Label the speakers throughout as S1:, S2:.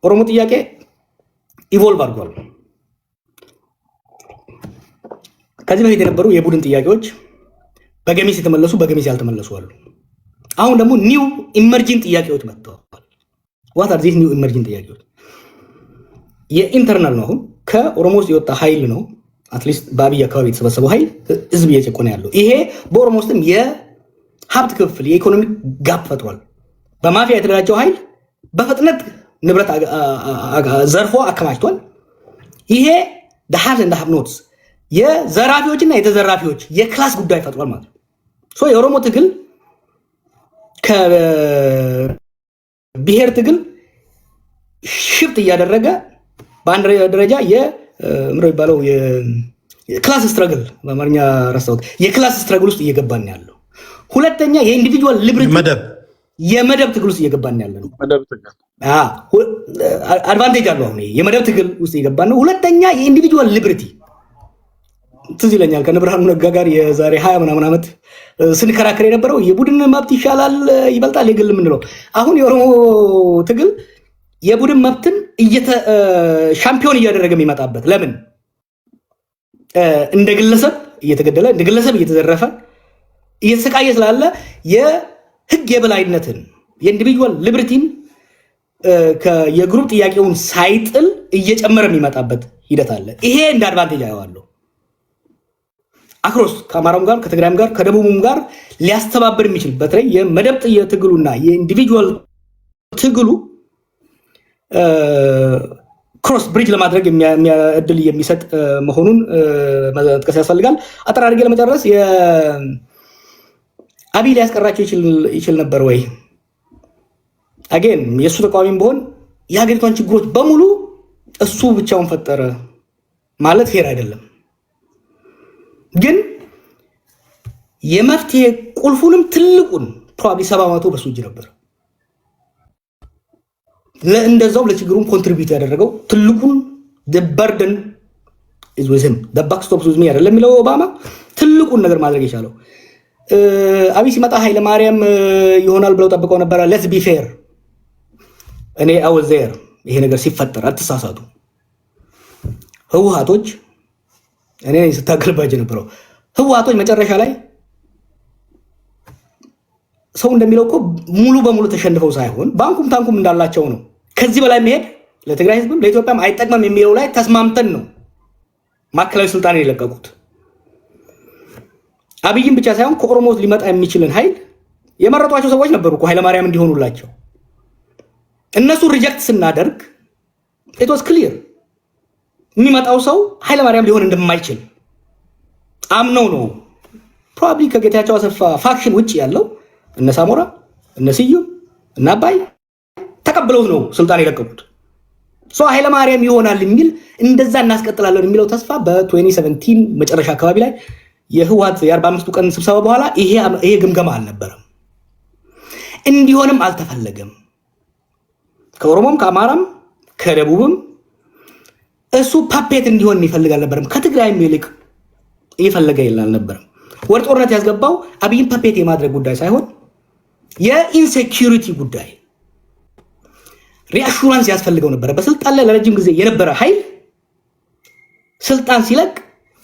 S1: ኦሮሞ ጥያቄ ኢቮልቭ አድርጓል። ከዚህ በፊት የነበሩ የቡድን ጥያቄዎች በገሚስ የተመለሱ በገሚስ ያልተመለሱ አሉ። አሁን ደግሞ ኒው ኢመርጂንግ ጥያቄዎች መጥተዋል። ዋት አር ዚስ ኒው ኢመርጂንግ ጥያቄዎች? የኢንተርናል ነው። አሁን ከኦሮሞ ውስጥ የወጣ ኃይል ነው። አትሊስት በአብይ አካባቢ የተሰበሰበው ኃይል ህዝብ እየጨቆነ ያለው ይሄ በኦሮሞ ውስጥም የሀብት ክፍል የኢኮኖሚ ጋፕ ፈጥሯል። በማፊያ የተደራጀው ኃይል በፍጥነት ንብረት ዘርፎ አከማችቷል። ይሄ ሀብት እንደ ሀብኖትስ የዘራፊዎችና የተዘራፊዎች የክላስ ጉዳይ ፈጥሯል ማለት ነው። የኦሮሞ ትግል ከብሔር ትግል ሽፍት እያደረገ በአንድ ደረጃ ምሮ ይባለው የክላስ ስትራግል በአማርኛ ረሳሁት፣ የክላስ ስትራግል ውስጥ እየገባን ያለው። ሁለተኛ የኢንዲቪጁዋል ሊብሪቲ የመደብ ትግል ውስጥ እየገባን ያለ ነው። አድቫንቴጅ አለው። አሁን የመደብ ትግል ውስጥ እየገባን ነው። ሁለተኛ የኢንዲቪጁዋል ሊብሪቲ ትዝ ይለኛል ከነብርሃኑ ነጋ ጋር የዛሬ 20 ምናምን ዓመት ስንከራከር የነበረው የቡድን መብት ይሻላል ይበልጣል የግል የምንለው። አሁን የኦሮሞ ትግል የቡድን መብትን ሻምፒዮን እያደረገ የሚመጣበት ለምን እንደ ግለሰብ እየተገደለ እንደ ግለሰብ እየተዘረፈ እየተሰቃየ ስላለ የህግ የበላይነትን የኢንዲቪጁዋል ሊብሪቲን የግሩፕ ጥያቄውን ሳይጥል እየጨመረ የሚመጣበት ሂደት አለ። ይሄ እንደ አድቫንቴጅ አየዋለሁ። አክሮስ ከአማራውም ጋር ከትግራይም ጋር ከደቡብም ጋር ሊያስተባብር የሚችል በተለይ የመደብ ትግሉና የኢንዲቪጁዋል ትግሉ ክሮስ ብሪጅ ለማድረግ እድል የሚሰጥ መሆኑን መጥቀስ ያስፈልጋል። አጠር አድርጌ ለመጨረስ አብይ ሊያስቀራቸው ይችል ነበር ወይ? አጌን የእሱ ተቃዋሚም ቢሆን የሀገሪቷን ችግሮች በሙሉ እሱ ብቻውን ፈጠረ ማለት ፌር አይደለም። ግን የመፍትሄ ቁልፉንም ትልቁን ፕሮባብሊ 70% በሱ እጅ ነበር። ለእንደዛው ለችግሩን ኮንትሪቢዩት ያደረገው ትልቁን በርደን is with him the buck stops with me አይደለም የሚለው ኦባማ ትልቁን ነገር ማድረግ የቻለው አብይ ሲመጣ ኃይለ ማርያም ይሆናል ብለው ጠብቀው ነበር። let's be fair እኔ I was there ይሄ ነገር ሲፈጠር አትሳሳቱ። ህወሓቶች እኔ ስታገልባቸው ነበረው ህወሓቶች መጨረሻ ላይ ሰው እንደሚለው እኮ ሙሉ በሙሉ ተሸንፈው ሳይሆን ባንኩም ታንኩም እንዳላቸው ነው። ከዚህ በላይ መሄድ ለትግራይ ህዝብም ለኢትዮጵያም አይጠቅምም የሚለው ላይ ተስማምተን ነው ማዕከላዊ ስልጣን የለቀቁት። አብይም ብቻ ሳይሆን ከኦሮሞ ሊመጣ የሚችልን ኃይል የመረጧቸው ሰዎች ነበሩ እኮ ኃይለማርያም እንዲሆኑላቸው። እነሱ ሪጀክት ስናደርግ it was clear የሚመጣው ሰው ኃይለማርያም ሊሆን እንደማይችል አምነው ነው። ፕሮባብሊ ከጌታቸው አሰፋ ፋክሽን ውጪ ያለው እነ ሳሞራ እነ ስዩም እና አባይ ተቀብለው ነው ስልጣን የለቀቁት። ኃይለማርያም ይሆናል የሚል እንደዛ እናስቀጥላለን የሚለው ተስፋ በ2017 መጨረሻ አካባቢ ላይ የህወሓት የ45 ቀን ስብሰባ በኋላ ይሄ ግምገማ አልነበረም። እንዲሆንም አልተፈለገም። ከኦሮሞም ከአማራም ከደቡብም እሱ ፓፔት እንዲሆን ይፈልግ አልነበረም። ከትግራይም ይልቅ ይፈልግ አልነበረም። ወደ ጦርነት ያስገባው አብይን ፓፔት የማድረግ ጉዳይ ሳይሆን የኢንሴኪዩሪቲ ጉዳይ ሪአሹራንስ ያስፈልገው ነበር። በስልጣን ላይ ለረጅም ጊዜ የነበረ ኃይል ስልጣን ሲለቅ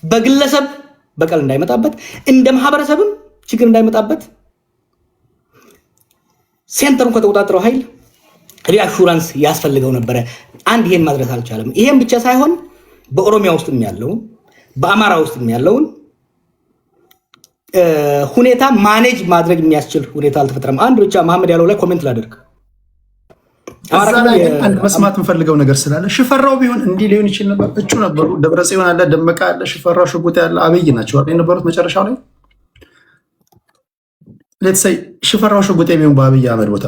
S1: በግለሰብ በቀል እንዳይመጣበት እንደ ማህበረሰብም ችግር እንዳይመጣበት ሴንተሩን ከተቆጣጠረው ኃይል ሪአሹራንስ ያስፈልገው ነበር። አንድ ይሄን ማድረስ አልቻለም። ይሄን ብቻ ሳይሆን በኦሮሚያ ውስጥም ያለው በአማራ ውስጥም ያለውን ሁኔታ ማኔጅ ማድረግ የሚያስችል ሁኔታ አልተፈጠረም። አንድ ብቻ መሐመድ ያለው ላይ ኮሜንት ላደርግ።
S2: አንድ መስማት እንፈልገው ነገር ስላለ ሽፈራው ቢሆን እንዲህ ሊሆን ይችል ነበር። እጩ ነበሩ። ደብረጽዮን አለ፣ ደመቀ አለ፣ ሽፈራው ሽጉጤ ያለ አብይ ናቸው የነበሩት መጨረሻው ላይ። ሌትስ ሴይ ሽፈራው ሽጉጤ ቢሆን በአብይ አህመድ ቦታ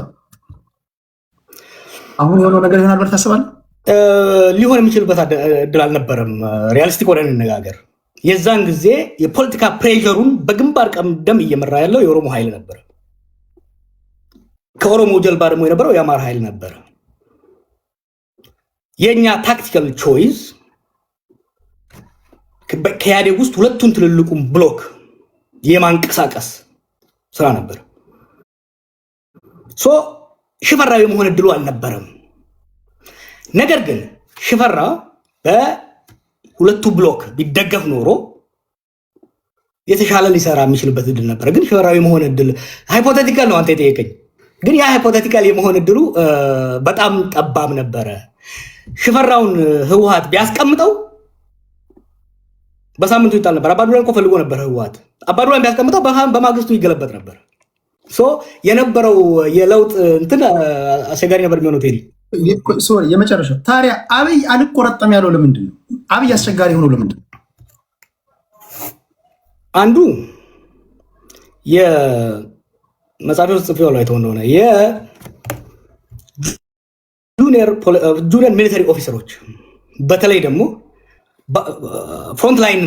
S2: አሁን የሆነው ነገር ይሆናል ብለህ ታስባለህ?
S1: ሊሆን የሚችልበት እድል አልነበረም። ሪያሊስቲክ ሆነን እንነጋገር። የዛን ጊዜ የፖለቲካ ፕሬሸሩን በግንባር ቀደም እየመራ ያለው የኦሮሞ ኃይል ነበር። ከኦሮሞ ጀልባ ደግሞ የነበረው የአማራ ኃይል ነበር። የኛ ታክቲካል ቾይስ ከኢህአዴግ ውስጥ ሁለቱን ትልልቁን ብሎክ የማንቀሳቀስ ስራ ነበር። ሽፈራው የመሆን እድሉ አልነበረም። ነገር ግን ሽፈራ በሁለቱ ብሎክ ቢደገፍ ኖሮ የተሻለ ሊሰራ የሚችልበት እድል ነበር። ግን ሽፈራዊ መሆን እድል ሃይፖቴቲካል ነው አንተ የጠየቀኝ። ግን ያ ሃይፖቴቲካል የመሆን እድሉ በጣም ጠባብ ነበረ። ሽፈራውን ህወሓት ቢያስቀምጠው በሳምንቱ ይጣል ነበር። አባዱላን እኮ ፈልጎ ነበር ህወሓት። አባዱላን ቢያስቀምጠው በማግስቱ ይገለበጥ ነበር። የነበረው የለውጥ እንትን አስቸጋሪ ነበር የሚሆነው። ቴዲ
S2: የመጨረሻ ታዲያ አብይ አልቆረጠም ያለው ለምንድን ነው? አብይ አስቸጋሪ ሆኖ ለምንድን ነው?
S1: አንዱ የመጽሐፍ ውስጥ ጽፌዋለሁ አይተው እንደሆነ የጁኒየር ሚሊተሪ ኦፊሰሮች በተለይ ደግሞ ፍሮንት ላይን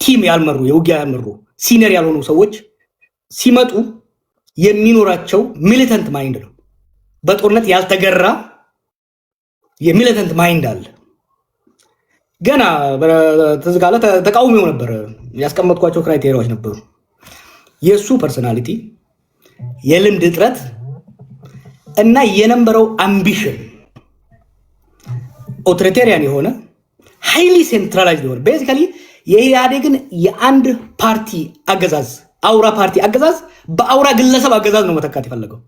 S1: ቲም ያልመሩ የውጊያ ያልመሩ ሲኒየር ያልሆኑ ሰዎች ሲመጡ የሚኖራቸው ሚሊተንት ማይንድ ነው። በጦርነት ያልተገራ የሚሊተንት ማይንድ አለ። ገና ተዝጋለ ተቃውሞው ነበር። ያስቀመጥኳቸው ክራይቴሪያዎች ነበሩ። የሱ ፐርሰናሊቲ፣ የልምድ እጥረት እና የነበረው አምቢሽን ኦቶሪቴሪያን የሆነ ሃይሊ ሴንትራላይዝድ የሆነ ቤዚካሊ የኢህአዴግን የአንድ ፓርቲ አገዛዝ አውራ ፓርቲ አገዛዝ በአውራ ግለሰብ አገዛዝ ነው መተካት የፈለገው።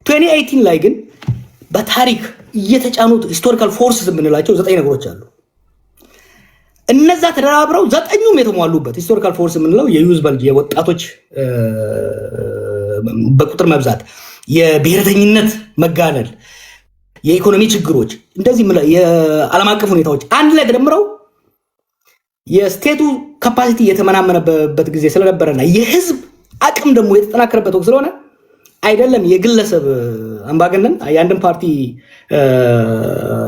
S1: 2018 ላይ ግን በታሪክ እየተጫኑት ሂስቶሪካል ፎርስስ የምንላቸው 9 ነገሮች አሉ። እነዛ ተደራብረው 9ኙም የተሟሉበት ሂስቶሪካል ፎርስ የምንለው የዩዝ በልጅ የወጣቶች በቁጥር መብዛት፣ የብሔረተኝነት መጋነል፣ የኢኮኖሚ ችግሮች፣ እንደዚህ የዓለም አቀፍ ሁኔታዎች አንድ ላይ ተደምረው የስቴቱ ካፓሲቲ የተመናመነበት ጊዜ ስለነበረና የህዝብ አቅም ደግሞ የተጠናከረበት ወቅት ስለሆነ አይደለም የግለሰብ አምባገነን የአንድን ፓርቲ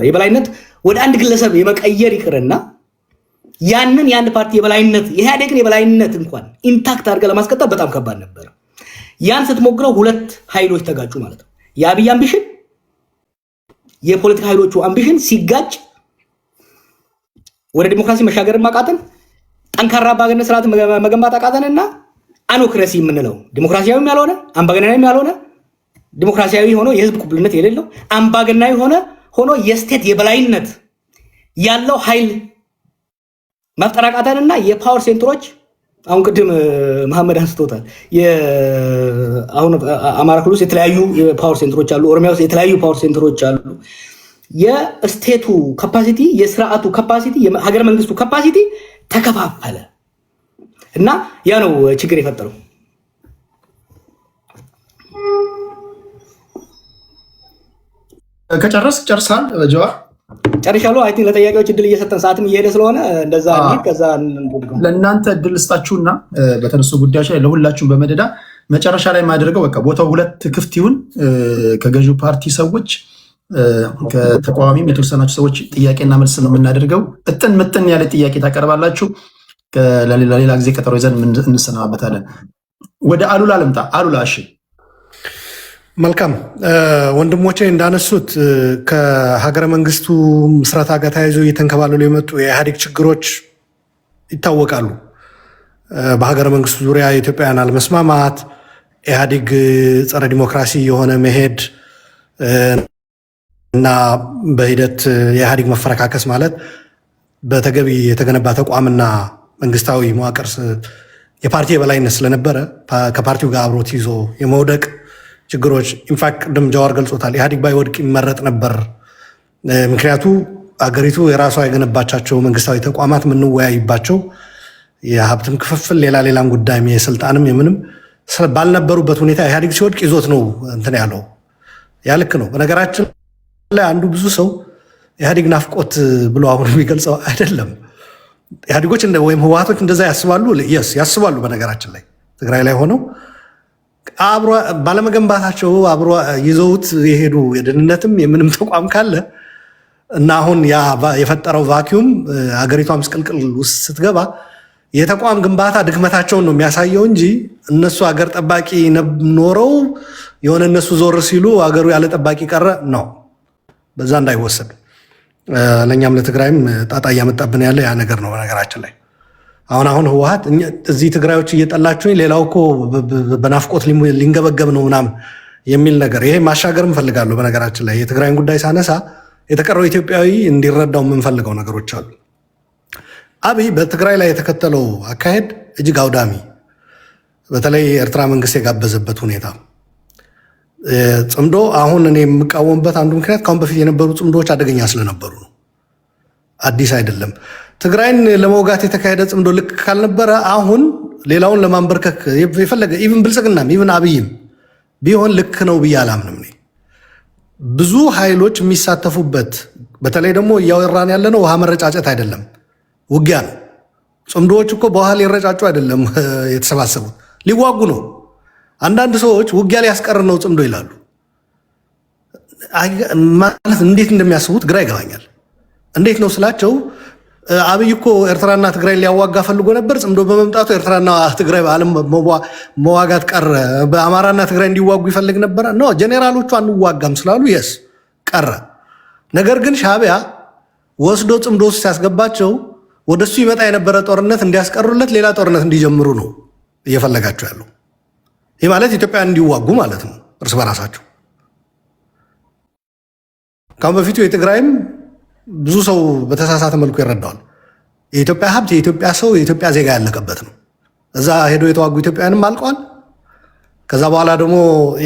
S1: የበላይነት ወደ አንድ ግለሰብ የመቀየር ይቅርና ያንን የአንድ ፓርቲ የበላይነት የኢህአዴግን የበላይነት እንኳን ኢንታክት አድርገህ ለማስቀጠል በጣም ከባድ ነበር። ያን ስትሞክረው ሁለት ኃይሎች ተጋጩ ማለት ነው። የአብይ አምቢሽን የፖለቲካ ኃይሎቹ አምቢሽን ሲጋጭ ወደ ዲሞክራሲ መሻገር ማቃተን፣ ጠንካራ አምባገነን ስርዓት መገንባት አቃተንና አኖክራሲ የምንለው ዲሞክራሲያዊም ያልሆነ አምባገነናዊም ያልሆነ ዲሞክራሲያዊ ሆኖ የህዝብ ቁብልነት የሌለው አምባገነናዊ ሆኖ የስቴት የበላይነት ያለው ኃይል መፍጠር አቃተንና የፓወር ሴንተሮች አሁን ቅድም መሐመድ አንስቶታል። አሁን አማራ ክልል ውስጥ የተለያዩ የፓወር ሴንተሮች አሉ። ኦሮሚያ ውስጥ የተለያዩ ፓወር ሴንተሮች አሉ። የስቴቱ ካፓሲቲ፣ የስርዓቱ ካፓሲቲ፣ የሀገር መንግስቱ ካፓሲቲ ተከፋፈለ እና ያ ነው ችግር የፈጠረው።
S2: ጨርሳል ጀዋር?
S1: ጨርሻለሁ። አይ ቲንክ ለጠያቂዎች እድል እየሰጠን ሰዓትም እየሄደ ስለሆነ እንደዛ ከዛ
S2: ለእናንተ እድል ስጣችሁና በተነሱ ጉዳዮች ላይ ለሁላችሁም በመደዳ መጨረሻ ላይ የማደርገው በቃ ቦታው ሁለት ክፍት ይሁን። ከገዢው ፓርቲ ሰዎች ከተቃዋሚም የተወሰናችሁ ሰዎች ጥያቄና መልስ ነው የምናደርገው። ምጥን ያለ ጥያቄ ታቀርባላችሁ። ለሌላ ጊዜ ቀጠሮ ይዘን እንሰናበታለን። ወደ አሉላ ልምጣ። አሉላ እሺ።
S3: መልካም ወንድሞቼ እንዳነሱት ከሀገረ መንግስቱ ምስረታ ጋር ተያይዞ እየተንከባለሉ የመጡ የኢህአዴግ ችግሮች ይታወቃሉ። በሀገረ መንግስቱ ዙሪያ የኢትዮጵያውያን አለመስማማት፣ ኢህአዴግ ጸረ ዲሞክራሲ የሆነ መሄድ እና በሂደት የኢህአዴግ መፈረካከስ ማለት በተገቢ የተገነባ ተቋምና መንግስታዊ መዋቅር የፓርቲ የበላይነት ስለነበረ ከፓርቲው ጋር አብሮት ይዞ የመውደቅ ችግሮች ኢንፋክት ቅድም ጀዋር ገልጾታል። ኢህአዴግ ባይወድቅ ይመረጥ ነበር። ምክንያቱ አገሪቱ የራሷ የገነባቻቸው መንግስታዊ ተቋማት የምንወያይባቸው የሀብትም ክፍፍል ሌላም ጉዳይ የስልጣንም የምንም ባልነበሩበት ሁኔታ ኢህአዴግ ሲወድቅ ይዞት ነው እንትን ያለው። ያ ልክ ነው። በነገራችን ላይ አንዱ ብዙ ሰው ኢህአዴግ ናፍቆት ብሎ አሁን የሚገልጸው አይደለም። ኢህአዴጎች ወይም ህወሓቶች እንደዛ ያስባሉ ያስባሉ። በነገራችን ላይ ትግራይ ላይ ሆነው ባለመገንባታቸው አብሮ ይዘውት የሄዱ የደህንነትም የምንም ተቋም ካለ እና አሁን የፈጠረው ቫኪዩም ሀገሪቷ ምስቅልቅል ውስጥ ስትገባ የተቋም ግንባታ ድክመታቸውን ነው የሚያሳየው እንጂ እነሱ አገር ጠባቂ ኖረው የሆነ እነሱ ዞር ሲሉ አገሩ ያለ ጠባቂ ቀረ ነው። በዛ እንዳይወሰድ ለእኛም ለትግራይም ጣጣ እያመጣብን ያለ ያ ነገር ነው። በነገራችን ላይ አሁን ህወሓት እዚህ ትግራዮች እየጠላችሁኝ ሌላው እኮ በናፍቆት ሊንገበገብ ነው ምናምን የሚል ነገር ይሄ ማሻገር እንፈልጋለሁ። በነገራችን ላይ የትግራይን ጉዳይ ሳነሳ የተቀረው ኢትዮጵያዊ እንዲረዳው የምንፈልገው ነገሮች አሉ። አብይ በትግራይ ላይ የተከተለው አካሄድ እጅግ አውዳሚ፣ በተለይ የኤርትራ መንግስት የጋበዘበት ሁኔታ ጽምዶ አሁን እኔ የምቃወምበት አንዱ ምክንያት ካሁን በፊት የነበሩ ጽምዶዎች አደገኛ ስለነበሩ ነው። አዲስ አይደለም። ትግራይን ለመውጋት የተካሄደ ጽምዶ ልክ ካልነበረ አሁን ሌላውን ለማንበርከክ የፈለገ ኢቭን ብልጽግናም ኢቭን አብይም ቢሆን ልክ ነው ብዬ አላምንም። ብዙ ኃይሎች የሚሳተፉበት በተለይ ደግሞ እያወራን ያለነው ውሃ መረጫጨት አይደለም፣ ውጊያ ነው። ጽምዶዎች እኮ በውሃ ሊረጫጩ አይደለም የተሰባሰቡት፣ ሊዋጉ ነው። አንዳንድ ሰዎች ውጊያ ሊያስቀር ነው ጽምዶ ይላሉ። ማለት እንዴት እንደሚያስቡት ግራ ይገባኛል። እንዴት ነው ስላቸው አብይ እኮ ኤርትራና ትግራይ ሊያዋጋ ፈልጎ ነበር። ጽምዶ በመምጣቱ ኤርትራና ትግራይ በዓለም መዋጋት ቀረ። በአማራና ትግራይ እንዲዋጉ ይፈልግ ነበረ። ኖ ጄኔራሎቹ አንዋጋም ስላሉ የስ ቀረ። ነገር ግን ሻዕቢያ ወስዶ ጽምዶ ውስጥ ሲያስገባቸው ወደሱ ይመጣ የነበረ ጦርነት እንዲያስቀሩለት ሌላ ጦርነት እንዲጀምሩ ነው እየፈለጋቸው ያለው። ይህ ማለት ኢትዮጵያን እንዲዋጉ ማለት ነው እርስ በራሳቸው። ካሁን በፊቱ የትግራይም ብዙ ሰው በተሳሳተ መልኩ ይረዳዋል። የኢትዮጵያ ሀብት፣ የኢትዮጵያ ሰው፣ የኢትዮጵያ ዜጋ ያለቀበት ነው። እዛ ሄዶ የተዋጉ ኢትዮጵያውያንም አልቀዋል። ከዛ በኋላ ደግሞ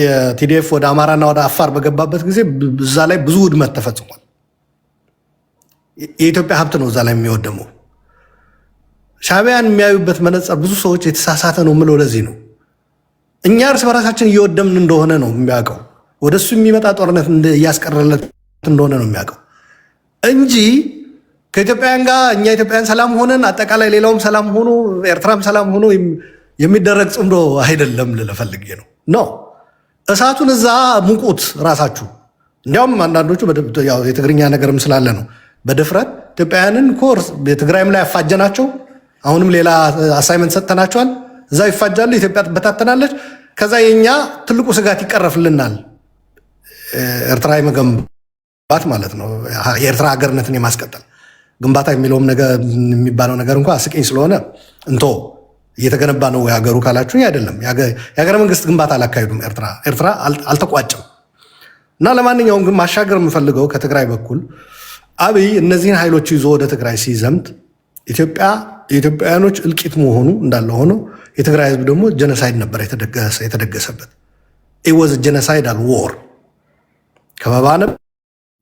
S3: የቲዲኤፍ ወደ አማራና ወደ አፋር በገባበት ጊዜ እዛ ላይ ብዙ ውድመት ተፈጽሟል። የኢትዮጵያ ሀብት ነው እዛ ላይ የሚወደመው። ሻዕቢያን የሚያዩበት መነጽር ብዙ ሰዎች የተሳሳተ ነው የምለው ለዚህ ነው። እኛ እርስ በራሳችን እየወደምን እንደሆነ ነው የሚያውቀው። ወደሱ የሚመጣ ጦርነት እያስቀረለት እንደሆነ ነው የሚያውቀው እንጂ ከኢትዮጵያውያን ጋር እኛ ኢትዮጵያውያን ሰላም ሆነን አጠቃላይ ሌላውም ሰላም ሆኖ ኤርትራም ሰላም ሆኖ የሚደረግ ጽምዶ አይደለም ልለፈልግ ነው። ኖ እሳቱን እዛ ሙቁት ራሳችሁ። እንዲያውም አንዳንዶቹ የትግርኛ ነገርም ስላለ ነው በድፍረት ኢትዮጵያውያንን ኮርስ የትግራይም ላይ ያፋጀናቸው፣ አሁንም ሌላ አሳይመንት ሰጥተናቸዋል። እዛ ይፋጃሉ፣ ኢትዮጵያ ትበታተናለች። ከዛ የኛ ትልቁ ስጋት ይቀረፍልናል፣ ኤርትራ የመገንባት ማለት ነው፣ የኤርትራ ሀገርነትን የማስቀጠል ግንባታ የሚለውም ነገር የሚባለው ነገር እንኳ አስቂኝ ስለሆነ እንቶ እየተገነባ ነው የሀገሩ ካላችሁ አይደለም። የሀገረ መንግስት ግንባታ አላካሄዱም። ኤርትራ አልተቋጭም። እና ለማንኛውም ግን ማሻገር የምፈልገው ከትግራይ በኩል አብይ እነዚህን ኃይሎች ይዞ ወደ ትግራይ ሲዘምት የኢትዮጵያውያኖች እልቂት መሆኑ እንዳለ ሆኖ የትግራይ ህዝብ ደግሞ ጀነሳይድ ነበር የተደገሰበት። ኢወዝ ጀነሳይዳል ዎር። ከበባ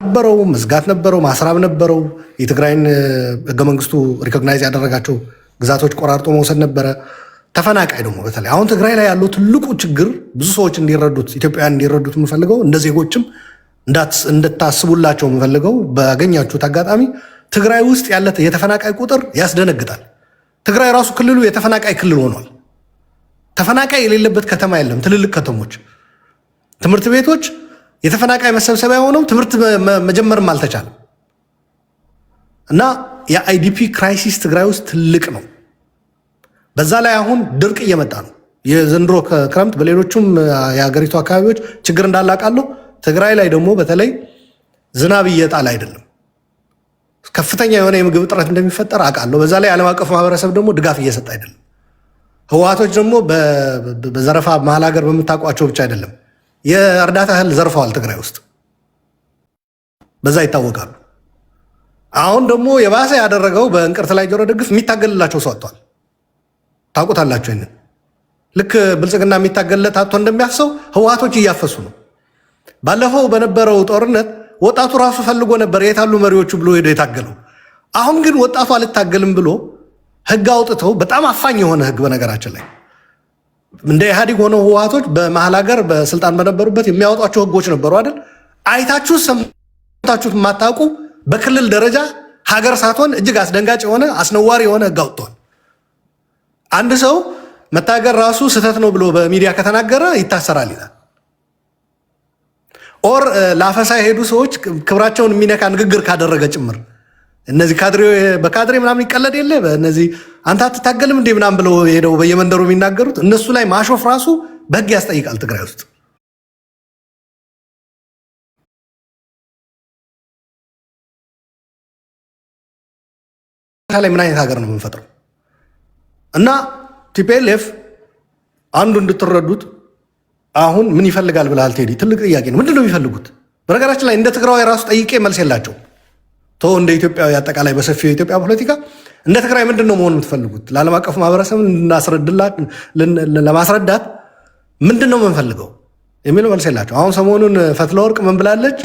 S3: ነበረው፣ መዝጋት ነበረው፣ ማስራብ ነበረው። የትግራይን ህገ መንግስቱ ሪኮግናይዝ ያደረጋቸው ግዛቶች ቆራርጦ መውሰድ ነበረ። ተፈናቃይ ደግሞ በተለይ አሁን ትግራይ ላይ ያለው ትልቁ ችግር ብዙ ሰዎች እንዲረዱት፣ ኢትዮጵያውያን እንዲረዱት የምፈልገው እንደ ዜጎችም እንድታስቡላቸው የምፈልገው ባገኛችሁት አጋጣሚ ትግራይ ውስጥ ያለ የተፈናቃይ ቁጥር ያስደነግጣል። ትግራይ ራሱ ክልሉ የተፈናቃይ ክልል ሆኗል። ተፈናቃይ የሌለበት ከተማ የለም። ትልልቅ ከተሞች፣ ትምህርት ቤቶች የተፈናቃይ መሰብሰቢያ ሆነው ትምህርት መጀመርም አልተቻለም። እና የአይዲፒ ክራይሲስ ትግራይ ውስጥ ትልቅ ነው። በዛ ላይ አሁን ድርቅ እየመጣ ነው። የዘንድሮ ክረምት በሌሎቹም የሀገሪቱ አካባቢዎች ችግር እንዳላቃለሁ። ትግራይ ላይ ደግሞ በተለይ ዝናብ እየጣል አይደለም። ከፍተኛ የሆነ የምግብ እጥረት እንደሚፈጠር አውቃለሁ። በዛ ላይ ዓለም አቀፍ ማህበረሰብ ደግሞ ድጋፍ እየሰጠ አይደለም። ህወሓቶች ደግሞ በዘረፋ መሀል ሀገር በምታውቋቸው ብቻ አይደለም የእርዳታ እህል ዘርፈዋል ትግራይ ውስጥ፣ በዛ ይታወቃሉ። አሁን ደግሞ የባሰ ያደረገው በእንቅርት ላይ ጆሮ ደግፍ የሚታገልላቸው ሰው አጥቷል። ታውቁታላችሁ። ይንን ልክ ብልጽግና የሚታገልለት አጥቶ እንደሚያፍሰው ህወሓቶች እያፈሱ ነው። ባለፈው በነበረው ጦርነት ወጣቱ ራሱ ፈልጎ ነበር የታሉ መሪዎቹ ብሎ ሄዶ የታገለው። አሁን ግን ወጣቱ አልታገልም ብሎ ህግ አውጥተው በጣም አፋኝ የሆነ ህግ፣ በነገራችን ላይ እንደ ኢህአዴግ ሆነው ህወሓቶች በመሀል ሀገር በስልጣን በነበሩበት የሚያወጧቸው ህጎች ነበሩ አይደል? አይታችሁ ሰምታችሁት የማታውቁ በክልል ደረጃ ሀገር ሳትሆን እጅግ አስደንጋጭ የሆነ አስነዋሪ የሆነ ህግ አውጥቷል። አንድ ሰው መታገር ራሱ ስህተት ነው ብሎ በሚዲያ ከተናገረ ይታሰራል ይላል። ኦር ለአፈሳ የሄዱ ሰዎች ክብራቸውን የሚነካ ንግግር ካደረገ ጭምር እነዚህ በካድሬ ምናምን ይቀለድ የለ በእነዚህ አንተ አትታገልም እንዴ ምናምን ብለው ሄደው በየመንደሩ የሚናገሩት እነሱ ላይ ማሾፍ ራሱ በህግ ያስጠይቃል። ትግራይ ውስጥ ላይ ምን አይነት ሀገር ነው የምንፈጥረው? እና ቲፒኤልኤፍ አንዱ እንድትረዱት አሁን ምን ይፈልጋል ብለሃል ቴዲ? ትልቅ ጥያቄ ነው። ምንድን ነው የሚፈልጉት? በነገራችን ላይ እንደ ትግራዊ ራሱ ጠይቄ መልስ የላቸው ቶ እንደ ኢትዮጵያዊ አጠቃላይ በሰፊው የኢትዮጵያ ፖለቲካ እንደ ትግራይ ምንድን ነው መሆን የምትፈልጉት? ለዓለም አቀፍ ማህበረሰብ ለማስረዳት ምንድን ነው የምንፈልገው የሚለው መልስ የላቸው። አሁን ሰሞኑን ፈትለወርቅ ምን ብላለች?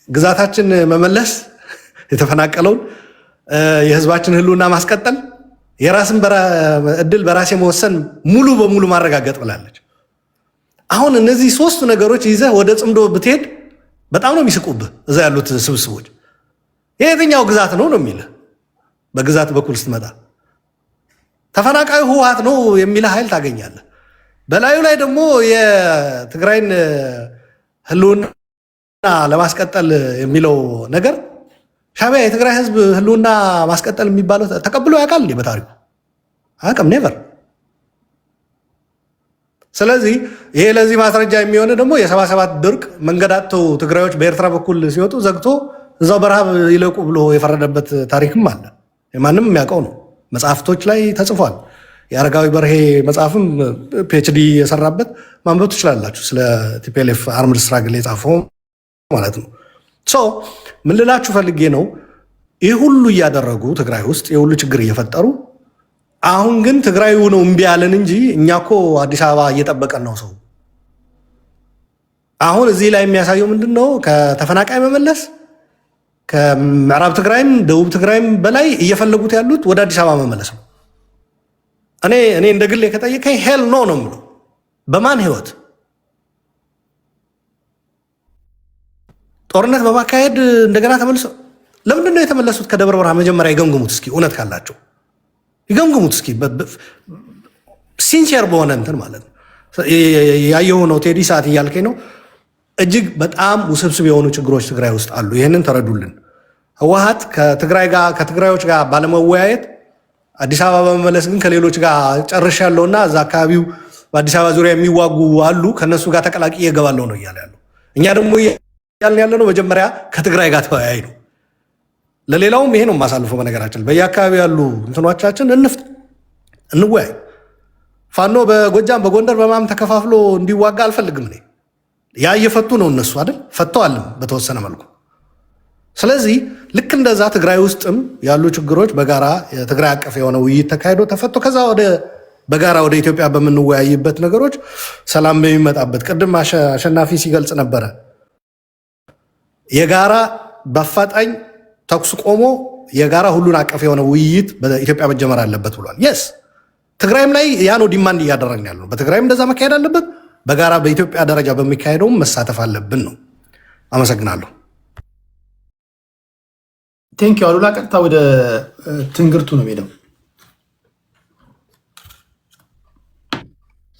S3: ግዛታችን መመለስ፣ የተፈናቀለውን የህዝባችን ህልውና ማስቀጠል፣ የራስን እድል በራስ የመወሰን ሙሉ በሙሉ ማረጋገጥ ብላለች። አሁን እነዚህ ሶስቱ ነገሮች ይዘህ ወደ ጽምዶ ብትሄድ በጣም ነው የሚስቁብህ። እዛ ያሉት ስብስቦች የየትኛው ግዛት ነው ነው የሚልህ። በግዛት በኩል ስትመጣ ተፈናቃዩ ህወሓት ነው የሚልህ ኃይል ታገኛለህ። በላዩ ላይ ደግሞ የትግራይን ህልውና ለማስቀጠል የሚለው ነገር ሻዕቢያ የትግራይ ህዝብ ህልውና ማስቀጠል የሚባለው ተቀብሎ ያውቃል እንዴ? በታሪኩ አያውቅም። ኔቨር። ስለዚህ ይሄ ለዚህ ማስረጃ የሚሆነ ደግሞ የ77 ድርቅ መንገድ አጥተው ትግራዮች በኤርትራ በኩል ሲወጡ ዘግቶ እዛው በረሃብ ይለቁ ብሎ የፈረደበት ታሪክም አለ። ማንም የሚያውቀው ነው። መጽሐፍቶች ላይ ተጽፏል። የአረጋዊ በርሄ መጽሐፍም ፒኤችዲ የሰራበት ማንበብ ትችላላችሁ። ስለ ቲፒኤልኤፍ አርምድ ስትራግል የጻፈው ማለት ነው። ምን ልላችሁ ፈልጌ ነው፣ ይህ ሁሉ እያደረጉ ትግራይ ውስጥ የሁሉ ችግር እየፈጠሩ አሁን ግን ትግራዩ ነው እምቢ ያለን እንጂ እኛ እኮ አዲስ አበባ እየጠበቀን ነው ሰው። አሁን እዚህ ላይ የሚያሳየው ምንድን ነው? ከተፈናቃይ መመለስ ከምዕራብ ትግራይም ደቡብ ትግራይም በላይ እየፈለጉት ያሉት ወደ አዲስ አበባ መመለስ ነው። እኔ እንደ ግሌ ከጠየቀኝ ሄል ኖ ነው የምለው። በማን ህይወት ጦርነት በማካሄድ እንደገና ተመልሰው ለምንድን ነው የተመለሱት? ከደብረ ብርሃን መጀመሪያ ይገምግሙት እስኪ። እውነት ካላቸው ይገምግሙት እስኪ። ሲንሲየር በሆነ እንትን ማለት ነው። ያየሁ ነው ቴዲ ሰዓት እያልከኝ ነው። እጅግ በጣም ውስብስብ የሆኑ ችግሮች ትግራይ ውስጥ አሉ። ይህንን ተረዱልን። ህወሓት ከትግራዮች ጋር ባለመወያየት አዲስ አበባ በመመለስ ግን ከሌሎች ጋር ጨርሻለሁና እዛ አካባቢው በአዲስ አበባ ዙሪያ የሚዋጉ አሉ ከነሱ ጋር ተቀላቅዬ እገባለሁ ነው እያለ ያለው። እኛ ደግሞ ያልን ያለ ነው መጀመሪያ ከትግራይ ጋር ተወያይ ነው። ለሌላውም ይሄ ነው የማሳልፈው። በነገራችን በየአካባቢ ያሉ እንትኖቻችን እንወያይ። ፋኖ በጎጃም በጎንደር በማም ተከፋፍሎ እንዲዋጋ አልፈልግም እኔ። ያ እየፈቱ ነው እነሱ አይደል? ፈተዋልም በተወሰነ መልኩ። ስለዚህ ልክ እንደዛ ትግራይ ውስጥም ያሉ ችግሮች በጋራ የትግራይ አቀፍ የሆነ ውይይት ተካሂዶ ተፈቶ ከዛ በጋራ ወደ ኢትዮጵያ በምንወያይበት ነገሮች ሰላም በሚመጣበት ቅድም አሸናፊ ሲገልጽ ነበረ። የጋራ በአፋጣኝ ተኩስ ቆሞ የጋራ ሁሉን አቀፍ የሆነ ውይይት በኢትዮጵያ መጀመር አለበት ብሏል። የስ ትግራይም ላይ ያ ነው ዲማንድ እያደረግን ያለ ነው። በትግራይም እንደዛ መካሄድ አለበት። በጋራ በኢትዮጵያ ደረጃ በሚካሄደውም መሳተፍ አለብን ነው። አመሰግናለሁ።
S2: ቴንክ ዩ አሉላ። ቀጥታ ወደ ትንግርቱ ነው የሚሄደው።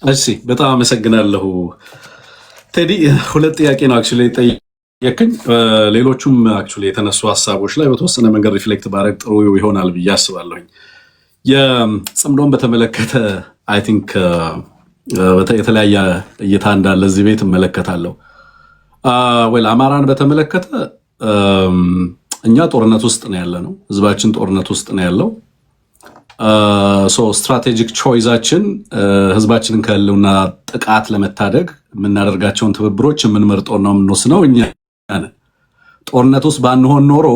S4: እሺ፣ በጣም አመሰግናለሁ ቴዲ። ሁለት ጥያቄ ነው አክቹዋሊ ጠየቅኝ። ሌሎቹም አክቹዋሊ የተነሱ ሀሳቦች ላይ በተወሰነ መንገድ ሪፍሌክት ባረግ ጥሩ ይሆናል ብዬ አስባለሁኝ። የጽምዶን በተመለከተ አይ ቲንክ የተለያየ እይታ እንዳለ እዚህ ቤት እመለከታለሁ። አማራን በተመለከተ እኛ ጦርነት ውስጥ ነው ያለ ነው። ህዝባችን ጦርነት ውስጥ ነው ያለው። ስትራቴጂክ ቾይዛችን ህዝባችንን ከህልውና ጥቃት ለመታደግ የምናደርጋቸውን ትብብሮች የምንመርጠው ነው የምንወስነው እኛ ነን። ጦርነት ውስጥ ባንሆን ኖሮ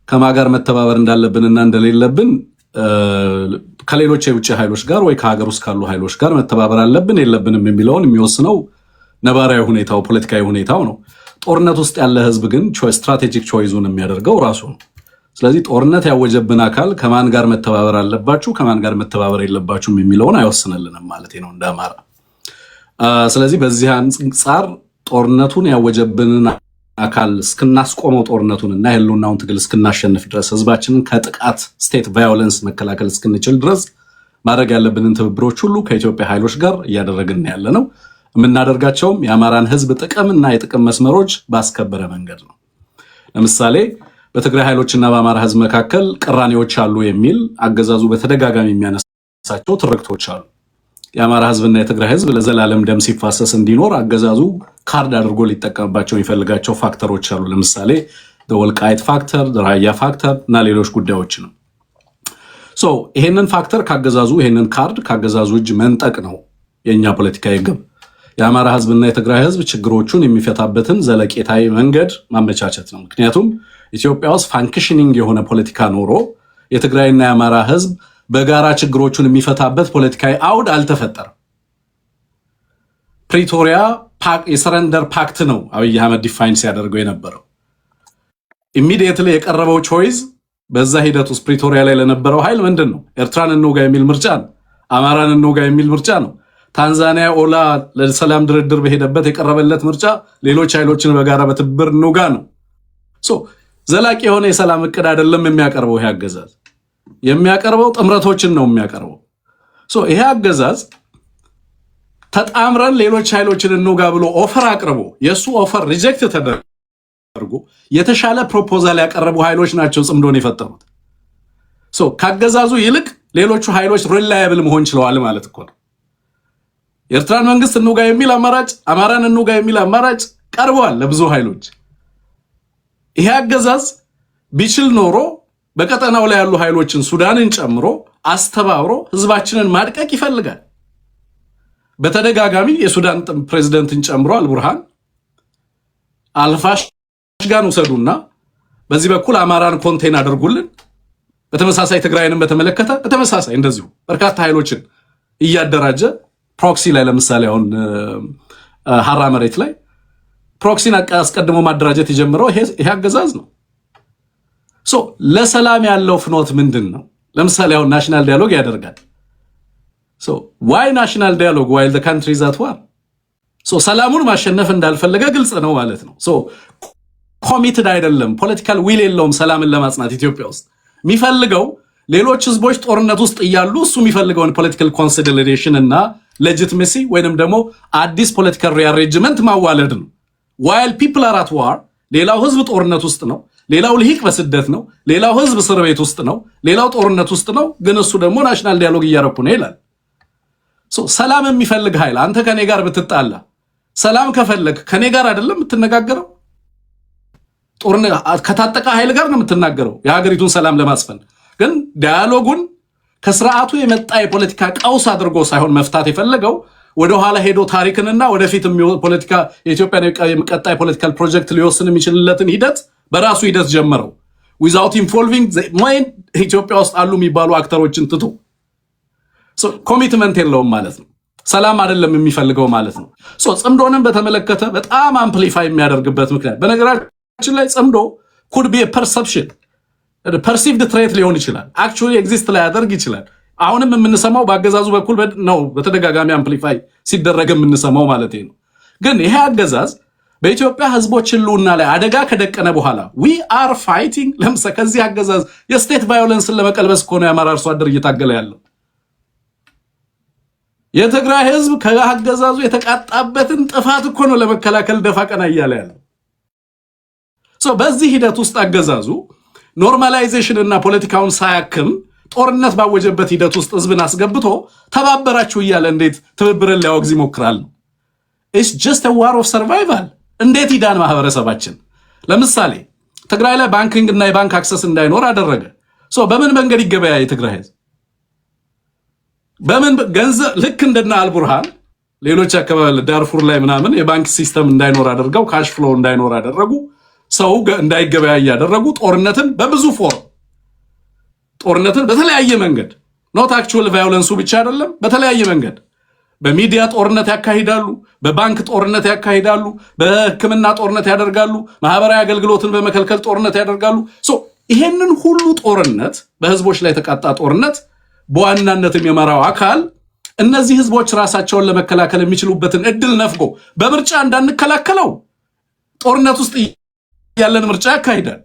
S4: ከማን ጋር መተባበር እንዳለብንና እንደሌለብን ከሌሎች የውጭ ኃይሎች ጋር ወይ ከሀገር ውስጥ ካሉ ኃይሎች ጋር መተባበር አለብን የለብንም የሚለውን የሚወስነው ነባራዊ ሁኔታው፣ ፖለቲካዊ ሁኔታው ነው። ጦርነት ውስጥ ያለ ህዝብ ግን ስትራቴጂክ ቾይዙን የሚያደርገው ራሱ ነው። ስለዚህ ጦርነት ያወጀብን አካል ከማን ጋር መተባበር አለባችሁ ከማን ጋር መተባበር የለባችሁም የሚለውን አይወስንልንም ማለት ነው እንደ አማራ። ስለዚህ በዚህ አንጻር ጦርነቱን ያወጀብንን አካል እስክናስቆመው ጦርነቱን እና የህልውናውን ትግል እስክናሸንፍ ድረስ ህዝባችንን ከጥቃት ስቴት ቫዮለንስ መከላከል እስክንችል ድረስ ማድረግ ያለብንን ትብብሮች ሁሉ ከኢትዮጵያ ኃይሎች ጋር እያደረግን ያለ ነው። የምናደርጋቸውም የአማራን ህዝብ ጥቅምና የጥቅም መስመሮች ባስከበረ መንገድ ነው። ለምሳሌ በትግራይ ኃይሎችና በአማራ ህዝብ መካከል ቅራኔዎች አሉ የሚል አገዛዙ በተደጋጋሚ የሚያነሳቸው ትርክቶች አሉ። የአማራ ህዝብና የትግራይ ህዝብ ለዘላለም ደም ሲፋሰስ እንዲኖር አገዛዙ ካርድ አድርጎ ሊጠቀምባቸው የሚፈልጋቸው ፋክተሮች አሉ። ለምሳሌ ወልቃይት ፋክተር፣ ራያ ፋክተር እና ሌሎች ጉዳዮች ነው። ይሄንን ፋክተር ካገዛዙ ይሄንን ካርድ ካገዛዙ እጅ መንጠቅ ነው የኛ ፖለቲካዊ ግብ። የአማራ ህዝብና የትግራይ ህዝብ ችግሮቹን የሚፈታበትን ዘለቄታዊ መንገድ ማመቻቸት ነው። ምክንያቱም ኢትዮጵያ ውስጥ ፋንክሽኒንግ የሆነ ፖለቲካ ኖሮ የትግራይና የአማራ ህዝብ በጋራ ችግሮቹን የሚፈታበት ፖለቲካዊ አውድ አልተፈጠረም። ፕሪቶሪያ የሰረንደር ፓክት ነው አብይ አህመድ ዲፋይን ሲያደርገው የነበረው። ኢሚዲየትሊ የቀረበው ቾይዝ በዛ ሂደት ውስጥ ፕሪቶሪያ ላይ ለነበረው ኃይል ምንድን ነው? ኤርትራን እንውጋ የሚል ምርጫ ነው። አማራን እንውጋ የሚል ምርጫ ነው። ታንዛኒያ ኦላ ለሰላም ድርድር በሄደበት የቀረበለት ምርጫ ሌሎች ኃይሎችን በጋራ በትብብር እንውጋ ነው። ዘላቂ የሆነ የሰላም እቅድ አይደለም የሚያቀርበው ይሄ አገዛዝ። የሚያቀርበው ጥምረቶችን ነው የሚያቀርበው። ይሄ አገዛዝ ተጣምረን ሌሎች ኃይሎችን እንውጋ ብሎ ኦፈር አቅርቦ የሱ ኦፈር ሪጀክት ተደርጎ የተሻለ ፕሮፖዛል ያቀረቡ ኃይሎች ናቸው ጽምዶን የፈጠሩት። ካገዛዙ ይልቅ ሌሎቹ ኃይሎች ሪላያብል መሆን ችለዋል ማለት እኮ ነው። የኤርትራን መንግስት እንውጋ የሚል አማራጭ፣ አማራን እንውጋ የሚል አማራጭ ቀርበዋል ለብዙ ኃይሎች። ይሄ አገዛዝ ቢችል ኖሮ በቀጠናው ላይ ያሉ ኃይሎችን ሱዳንን ጨምሮ አስተባብሮ ህዝባችንን ማድቀቅ ይፈልጋል። በተደጋጋሚ የሱዳን ፕሬዝዳንትን ጨምሮ አልቡርሃን አልፋሽጋን ውሰዱና በዚህ በኩል አማራን ኮንቴን አድርጉልን፣ በተመሳሳይ ትግራይንም በተመለከተ በተመሳሳይ እንደዚሁ በርካታ ኃይሎችን እያደራጀ ፕሮክሲ ላይ ለምሳሌ አሁን ሐራ መሬት ላይ ፕሮክሲን አስቀድሞ ማደራጀት የጀመረው ይሄ አገዛዝ ነው። ለሰላም ያለው ፍኖት ምንድን ነው? ለምሳሌ አሁን ናሽናል ዲያሎግ ያደርጋል። ዋይ ናሽናል ዲያሎግ ዋይል ዘ ካንትሪ ኢዝ አት ዋር? ሰላሙን ማሸነፍ እንዳልፈለገ ግልጽ ነው ማለት ነው። ኮሚትድ አይደለም፣ ፖለቲካል ዊል የለውም ሰላምን ለማጽናት ኢትዮጵያ ውስጥ። የሚፈልገው ሌሎች ህዝቦች ጦርነት ውስጥ እያሉ እሱ የሚፈልገውን ፖለቲካል ኮንሲደሬሽን እና ሌጂቲሜሲ ወይንም ደግሞ አዲስ ፖለቲካል ሪአሬንጅመንት ማዋለድ ነው። ዋይል ፒፕል አር አት ዋር፣ ሌላው ህዝብ ጦርነት ውስጥ ነው፣ ሌላው ልሂቅ በስደት ነው፣ ሌላው ህዝብ እስር ቤት ውስጥ ነው፣ ሌላው ጦርነት ውስጥ ነው። ግን እሱ ደግሞ ናሽናል ዲያሎግ እያረኩ ነው ይላል። ሰላም የሚፈልግ ኃይል አንተ ከኔ ጋር ብትጣላ ሰላም ከፈለግ ከኔ ጋር አይደለም የምትነጋገረው፣ ጦርነት ከታጠቀ ኃይል ጋር ነው የምትናገረው የሀገሪቱን ሰላም ለማስፈን። ግን ዲያሎጉን ከስርዓቱ የመጣ የፖለቲካ ቀውስ አድርጎ ሳይሆን መፍታት የፈለገው ወደኋላ ሄዶ ታሪክንና ወደፊት ፖለቲካ የኢትዮጵያን ቀጣይ ፖለቲካል ፕሮጀክት ሊወስን የሚችልለትን ሂደት በራሱ ሂደት ጀመረው ዊዛውት ኢንቮልቪንግ ኢትዮጵያ ውስጥ አሉ የሚባሉ አክተሮችን ትቶ ኮሚትመንት የለውም ማለት ነው። ሰላም አይደለም የሚፈልገው ማለት ነው። ጽምዶንም በተመለከተ በጣም አምፕሊፋይ የሚያደርግበት ምክንያት በነገራችን ላይ ጽምዶ ኩድ ቢ ፐርሰፕሽን ፐርሲቭድ ትሬት ሊሆን ይችላል፣ አክቹዋሊ ኤግዚስት ላይ ያደርግ ይችላል። አሁንም የምንሰማው በአገዛዙ በኩል ነው፣ በተደጋጋሚ አምፕሊፋይ ሲደረግ የምንሰማው ማለት ነው። ግን ይሄ አገዛዝ በኢትዮጵያ ህዝቦች ህልውና ላይ አደጋ ከደቀነ በኋላ ዊ አር ፋይቲንግ ለምሳሌ ከዚህ አገዛዝ የስቴት ቫዮለንስን ለመቀልበስ እኮ ነው የአማራ አርሶ አደር እየታገለ ያለው። የትግራይ ህዝብ ከአገዛዙ የተቃጣበትን ጥፋት እኮ ነው ለመከላከል ደፋ ቀና እያለ ያለው። በዚህ ሂደት ውስጥ አገዛዙ ኖርማላይዜሽን እና ፖለቲካውን ሳያክም ጦርነት ባወጀበት ሂደት ውስጥ ህዝብን አስገብቶ ተባበራችሁ እያለ እንዴት ትብብርን ሊያወግዝ ይሞክራል? ኢትስ ጀስት አ ዋር ኦፍ ሰርቫይቫል። እንዴት ይዳን ማህበረሰባችን? ለምሳሌ ትግራይ ላይ ባንኪንግ እና የባንክ አክሰስ እንዳይኖር አደረገ። በምን መንገድ ይገበያ የትግራይ ህዝብ? በምን ገንዘብ? ልክ እንደና አልቡርሃን ሌሎች አካባቢ ዳርፉር ላይ ምናምን የባንክ ሲስተም እንዳይኖር አደረገው፣ ካሽ ፍሎ እንዳይኖር አደረጉ፣ ሰው እንዳይገበያ ያደረጉ፣ ጦርነትን በብዙ ፎርም ጦርነትን በተለያየ መንገድ ኖት አክቹዋል ቫዮለንሱ ብቻ አይደለም፣ በተለያየ መንገድ በሚዲያ ጦርነት ያካሂዳሉ፣ በባንክ ጦርነት ያካሂዳሉ፣ በሕክምና ጦርነት ያደርጋሉ፣ ማህበራዊ አገልግሎትን በመከልከል ጦርነት ያደርጋሉ። ይሄንን ሁሉ ጦርነት በህዝቦች ላይ የተቃጣ ጦርነት በዋናነትም የመራው አካል እነዚህ ህዝቦች ራሳቸውን ለመከላከል የሚችሉበትን እድል ነፍጎ በምርጫ እንዳንከላከለው ጦርነት ውስጥ ያለን ምርጫ ያካሂዳል።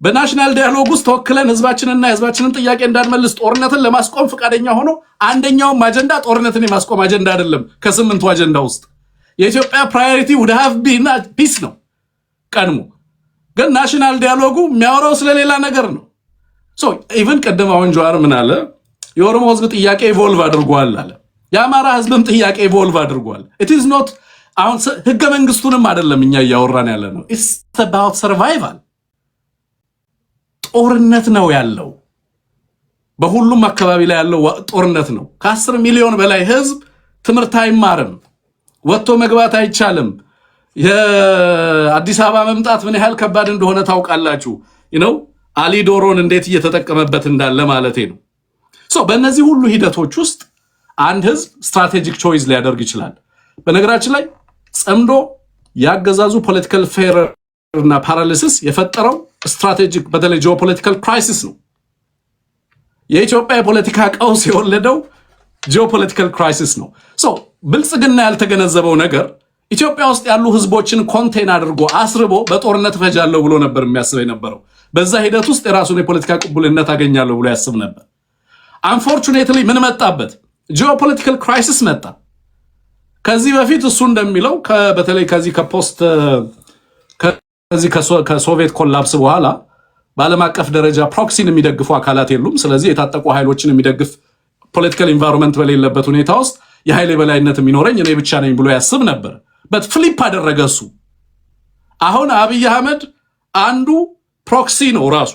S4: በናሽናል ዲያሎግ ውስጥ ተወክለን ህዝባችንና የህዝባችንን ጥያቄ እንዳንመልስ ጦርነትን ለማስቆም ፈቃደኛ ሆኖ አንደኛውም አጀንዳ ጦርነትን የማስቆም አጀንዳ አይደለም። ከ8ቱ አጀንዳ ውስጥ የኢትዮጵያ ፕራዮሪቲ ውድ ሃቭ ቢን ፒስ ነው ቀድሞ። ግን ናሽናል ዲያሎጉ የሚያወራው ስለሌላ ነገር ነው። ኢቭን ቀደም አሁን ጀዋር ምን አለ? የኦሮሞ ህዝብ ጥያቄ ኢቮልቭ አድርጓል አለ። የአማራ ህዝብም ጥያቄ ኢቮልቭ አድርጓል። ኢት ኢዝ ኖት አሁን ህገ መንግስቱንም አይደለም እኛ እያወራን ያለ ነው። ኢትስ አባውት ሰርቫይቫል። ጦርነት ነው ያለው፣ በሁሉም አካባቢ ላይ ያለው ጦርነት ነው። ከ10 ሚሊዮን በላይ ህዝብ ትምህርት አይማርም። ወጥቶ መግባት አይቻልም። የአዲስ አበባ መምጣት ምን ያህል ከባድ እንደሆነ ታውቃላችሁ። አሊ ዶሮን እንዴት እየተጠቀመበት እንዳለ ማለት ነው። በእነዚህ ሁሉ ሂደቶች ውስጥ አንድ ህዝብ ስትራቴጂክ ቾይስ ሊያደርግ ይችላል። በነገራችን ላይ ጸምዶ ያገዛዙ ፖለቲካል ፌር እና ፓራሊሲስ የፈጠረው ስትራቴጂክ በተለይ ጂኦፖለቲካል ክራይሲስ ነው። የኢትዮጵያ የፖለቲካ ቀውስ የወለደው ጂኦፖለቲካል ክራይሲስ ነው። ብልጽግና ያልተገነዘበው ነገር ኢትዮጵያ ውስጥ ያሉ ህዝቦችን ኮንቴን አድርጎ አስርቦ በጦርነት ፈጃለሁ ብሎ ነበር የሚያስበው የነበረው። በዛ ሂደት ውስጥ የራሱን የፖለቲካ ቅቡልነት አገኛለሁ ብሎ ያስብ ነበር። አንፎርቹኔትሊ ምን መጣበት? ጂኦፖለቲካል ክራይሲስ መጣ። ከዚህ በፊት እሱ እንደሚለው በተለይ ከሶቪየት ኮላፕስ በኋላ በዓለም አቀፍ ደረጃ ፕሮክሲን የሚደግፉ አካላት የሉም። ስለዚህ የታጠቁ ኃይሎችን የሚደግፍ ፖለቲካል ኢንቫይሮንመንት በሌለበት ሁኔታ ውስጥ የኃይል የበላይነት የሚኖረኝ እኔ ብቻ ነኝ ብሎ ያስብ ነበር። ፍሊፕ አደረገ እሱ። አሁን አብይ አህመድ አንዱ ፕሮክሲ ነው፣ ራሱ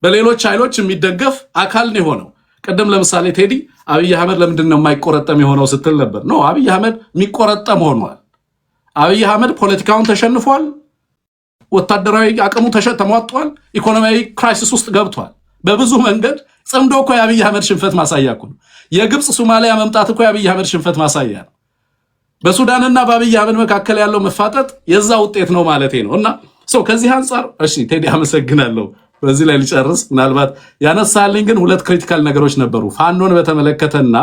S4: በሌሎች ኃይሎች የሚደገፍ አካል ነው የሆነው። ቀደም ለምሳሌ ቴዲ አብይ አህመድ ለምንድን ነው የማይቆረጠም የሆነው ስትል ነበር። አብይ አህመድ የሚቆረጠም ሆኗል። አብይ አህመድ ፖለቲካውን ተሸንፏል፣ ወታደራዊ አቅሙ ተሟጧል፣ ኢኮኖሚያዊ ክራይሲስ ውስጥ ገብቷል። በብዙ መንገድ ጸምዶ እኮ የአብይ አህመድ ሽንፈት ማሳያ እኮ ነው። የግብፅ ሶማሊያ መምጣት እኮ የአብይ አህመድ ሽንፈት ማሳያ ነው። በሱዳንና በአብይ አህመድ መካከል ያለው መፋጠጥ የዛ ውጤት ነው ማለት ነው። እና ከዚህ አንጻር እሺ ቴዲ አመሰግናለሁ። በዚህ ላይ ልጨርስ። ምናልባት ያነሳልኝ ግን ሁለት ክሪቲካል ነገሮች ነበሩ። ፋኖን በተመለከተና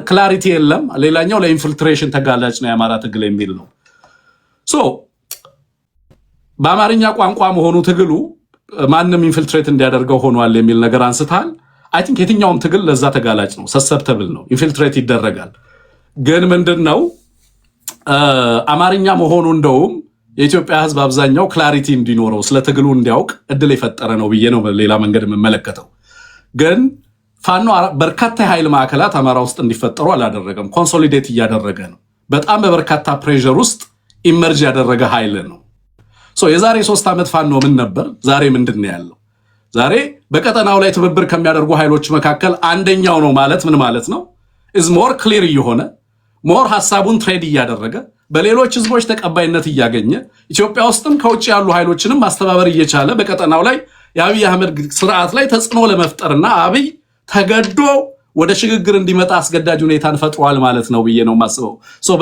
S4: ክላሪቲ የለም፣ ሌላኛው ለኢንፊልትሬሽን ተጋላጭ ነው የአማራ ትግል የሚል ነው። በአማርኛ ቋንቋ መሆኑ ትግሉ ማንም ኢንፊልትሬት እንዲያደርገው ሆኗል የሚል ነገር አንስታል። አይ ቲንክ የትኛውም ትግል ለዛ ተጋላጭ ነው፣ ሰሰፕተብል ነው፣ ኢንፊልትሬት ይደረጋል። ግን ምንድነው አማርኛ መሆኑ እንደውም የኢትዮጵያ ሕዝብ አብዛኛው ክላሪቲ እንዲኖረው ስለ ትግሉ እንዲያውቅ እድል የፈጠረ ነው ብዬ ነው በሌላ መንገድ የምመለከተው። ግን ፋኖ በርካታ የኃይል ማዕከላት አማራ ውስጥ እንዲፈጠሩ አላደረገም፣ ኮንሶሊዴት እያደረገ ነው። በጣም በበርካታ ፕሬሸር ውስጥ ኢመርጅ ያደረገ ኃይል ነው። የዛሬ 3 ዓመት ፋኖ ምን ነበር? ዛሬ ምንድን ነው ያለው? ዛሬ በቀጠናው ላይ ትብብር ከሚያደርጉ ኃይሎች መካከል አንደኛው ነው ማለት ምን ማለት ነው? ኢዝ ሞር ክሊር እየሆነ ሞር ሐሳቡን ትሬድ እያደረገ በሌሎች ህዝቦች ተቀባይነት እያገኘ ኢትዮጵያ ውስጥም ከውጭ ያሉ ኃይሎችንም ማስተባበር እየቻለ በቀጠናው ላይ የአብይ አህመድ ስርዓት ላይ ተጽዕኖ ለመፍጠርና አብይ ተገዶ ወደ ሽግግር እንዲመጣ አስገዳጅ ሁኔታን ፈጥሯል ማለት ነው ብዬ ነው የማስበው።